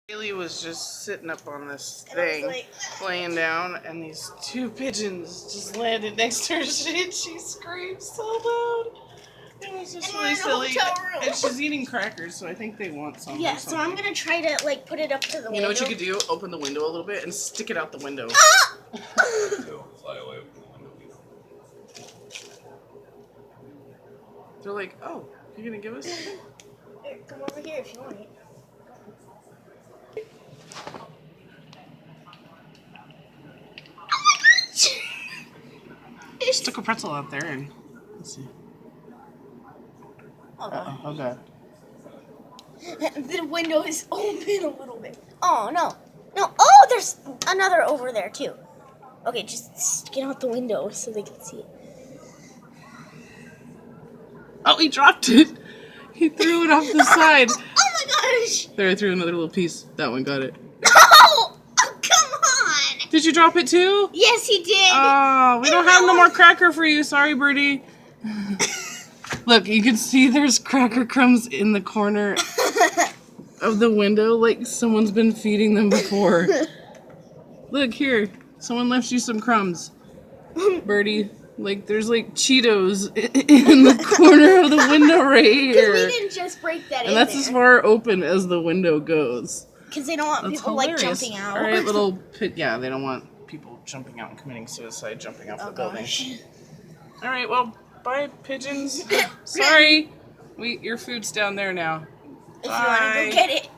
Haley was just sitting up on this thing, laying down, and these two pigeons just landed next to her. She screamed so loud. It was just really silly. And she's eating crackers, so I think they want some. Yeah, so I'm gonna try to like put it up to the window. You know what you could do? Open the window a little bit and stick it out the window. Fly away from the window. They're like, oh, you're gonna give us something? Here, come over here if you want it. Stuck a pretzel out there and let's see. Oh god. The window is open a little bit. Oh no. No. Oh, there's another over there too. Okay, just get out the window so they can see it. Oh, he dropped it. He threw it off the side. Oh my gosh. There, I threw another little piece. That one got it. Oh, come on. Did you drop it too? Yes, he did. Oh, we don't have no more cracker for you. Sorry, Birdie. Look, you can see there's cracker crumbs in the corner of the window, like someone's been feeding them before. Look here, someone left you some crumbs, Birdie. Like there's like Cheetos in the corner of the window right here. We didn't just break that and that's as far open as the window goes. Because they don't want That's people hilarious. like jumping out. All right, little pit. Yeah, they don't want people jumping out and committing suicide, jumping off the building. Gosh. All right, well, bye, pigeons. Sorry, your food's down there now. If you want to go get it.